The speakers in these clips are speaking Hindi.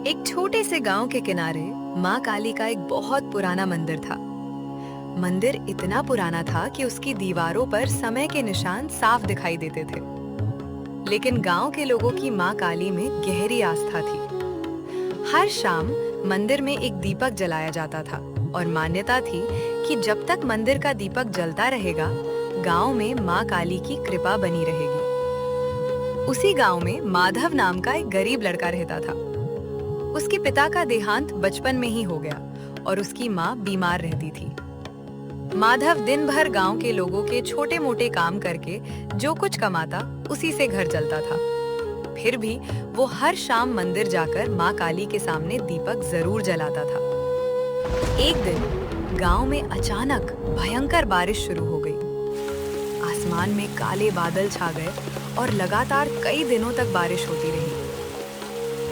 एक छोटे से गांव के किनारे माँ काली का एक बहुत पुराना मंदिर था। मंदिर इतना पुराना था कि उसकी दीवारों पर समय के निशान साफ दिखाई देते थे। लेकिन गांव के लोगों की माँ काली में गहरी आस्था थी। हर शाम मंदिर में एक दीपक जलाया जाता था और मान्यता थी कि जब तक मंदिर का दीपक जलता रहेगा, गांव में माँ काली की कृपा बनी रहेगी। उसी गांव में माधव नाम का एक गरीब लड़का रहता था। उसके पिता का देहांत बचपन में ही हो गया और उसकी माँ बीमार रहती थी। माधव दिन भर गांव के लोगों के छोटे मोटे काम करके जो कुछ कमाता उसी से घर चलता था। फिर भी वो हर शाम मंदिर जाकर माँ काली के सामने दीपक जरूर जलाता था। एक दिन गांव में अचानक भयंकर बारिश शुरू हो गई। आसमान में काले बादल छा गए और लगातार कई दिनों तक बारिश होती रही।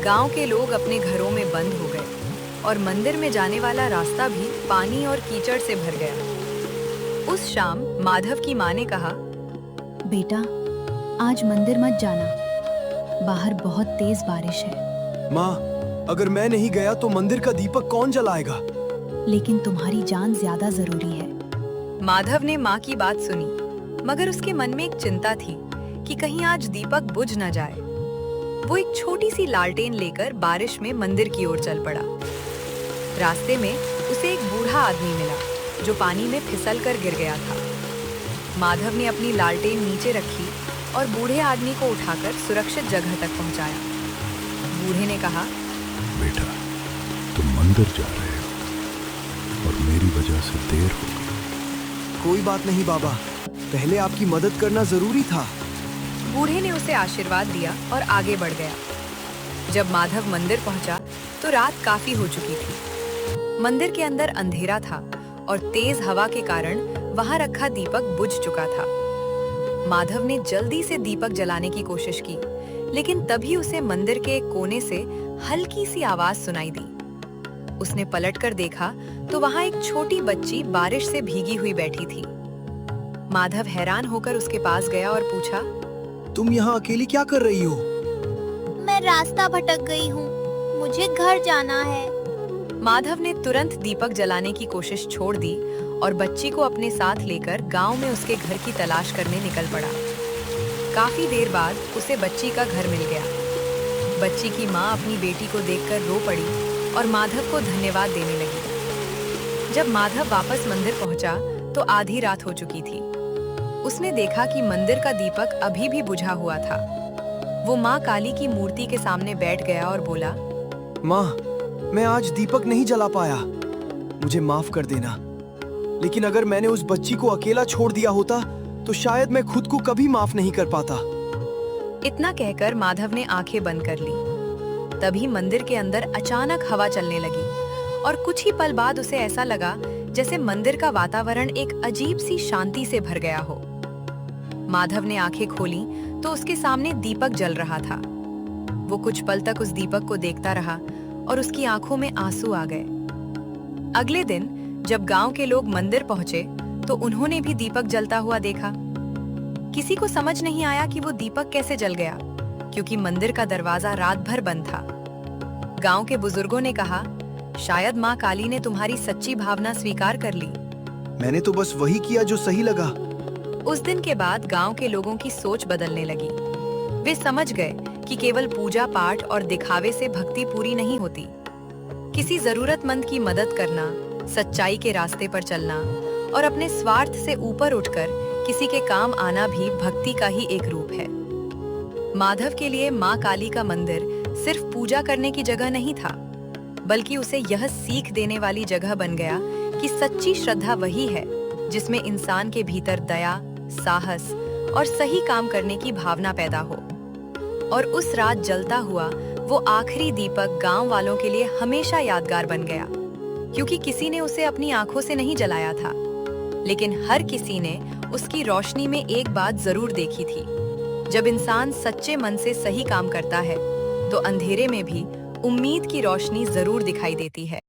गांव के लोग अपने घरों में बंद हो गए और मंदिर में जाने वाला रास्ता भी पानी और कीचड़ से भर गया। उस शाम माधव की माँ ने कहा, बेटा, आज मंदिर मत जाना, बाहर बहुत तेज बारिश है। माँ, अगर मैं नहीं गया तो मंदिर का दीपक कौन जलाएगा? लेकिन तुम्हारी जान ज्यादा जरूरी है। माधव ने माँ की बात सुनी, मगर उसके मन में एक चिंता थी कि कहीं आज दीपक बुझ न जाए। वो एक छोटी सी लालटेन लेकर बारिश में मंदिर की ओर चल पड़ा। रास्ते में उसे एक बूढ़ा आदमी मिला जो पानी में फिसल कर गिर गया था। माधव ने अपनी लालटेन नीचे रखी और बूढ़े आदमी को उठाकर सुरक्षित जगह तक पहुंचाया। बूढ़े ने कहा, बेटा, तुम मंदिर जा रहे हो और मेरी वजह से देर हो गई। कोई बात नहीं बाबा, पहले आपकी मदद करना जरूरी था। बूढ़े ने उसे आशीर्वाद दिया और आगे बढ़ गया। जब माधव मंदिर पहुंचा तो रात काफी हो चुकी थी। मंदिर के अंदर अंधेरा था और तेज हवा के कारण वहां रखा दीपक बुझ चुका था। माधव ने जल्दी से दीपक जलाने की कोशिश की, लेकिन तभी उसे मंदिर के एक कोने से हल्की सी आवाज सुनाई दी। उसने पलटकर देखा तो वहां एक छोटी बच्ची बारिश से भीगी हुई बैठी थी। माधव हैरान होकर उसके पास गया और पूछा, तुम यहाँ अकेली क्या कर रही हो? मैं रास्ता भटक गई हूँ, मुझे घर जाना है। माधव ने तुरंत दीपक जलाने की कोशिश छोड़ दी और बच्ची को अपने साथ लेकर गांव में उसके घर की तलाश करने निकल पड़ा। काफी देर बाद उसे बच्ची का घर मिल गया। बच्ची की माँ अपनी बेटी को देखकर रो पड़ी और माधव को धन्यवाद देने लगी। जब माधव वापस मंदिर पहुंचा तो आधी रात हो चुकी थी। उसने देखा कि मंदिर का दीपक अभी भी बुझा हुआ था। वो माँ काली की मूर्ति के सामने बैठ गया और बोला, माँ, मैं आज दीपक नहीं जला पाया, मुझे माफ कर देना। लेकिन अगर मैंने उस बच्ची को अकेला छोड़ दिया होता तो शायद मैं खुद को कभी माफ नहीं कर पाता। इतना कहकर माधव ने आंखें बंद कर ली। तभी मंदिर के अंदर अचानक हवा चलने लगी और कुछ ही पल बाद उसे ऐसा लगा जैसे मंदिर का वातावरण एक अजीब सी शांति से भर गया हो। माधव ने आंखें खोली तो उसके सामने दीपक जल रहा था। वो कुछ पल तक उस दीपक को देखता रहा और उसकी आंखों में आंसू आ गए। अगले दिन जब गांव के लोग मंदिर पहुंचे तो उन्होंने भी दीपक जलता हुआ देखा। किसी को समझ नहीं आया कि वो दीपक कैसे जल गया, क्योंकि मंदिर का दरवाजा रात भर बंद था। गांव के बुजुर्गों ने कहा, शायद माँ काली ने तुम्हारी सच्ची भावना स्वीकार कर ली। मैंने तो बस वही किया जो सही लगा। उस दिन के बाद गांव के लोगों की सोच बदलने लगी। वे समझ गए कि केवल पूजा पाठ और दिखावे से भक्ति पूरी नहीं होती। किसी जरूरतमंद की मदद करना, सच्चाई के रास्ते पर चलना और अपने स्वार्थ से ऊपर उठकर किसी के काम आना भी भक्ति का ही एक रूप है। माधव के लिए माँ काली का मंदिर सिर्फ पूजा करने की जगह नहीं था, बल्कि उसे यह सीख देने वाली जगह बन गया कि सच्ची श्रद्धा वही है जिसमें इंसान के भीतर दया, साहस और सही काम करने की भावना पैदा हो। और उस रात जलता हुआ वो आखिरी दीपक गांव वालों के लिए हमेशा यादगार बन गया, क्योंकि किसी ने उसे अपनी आंखों से नहीं जलाया था, लेकिन हर किसी ने उसकी रोशनी में एक बात जरूर देखी थी। जब इंसान सच्चे मन से सही काम करता है तो अंधेरे में भी उम्मीद की रोशनी जरूर दिखाई देती है।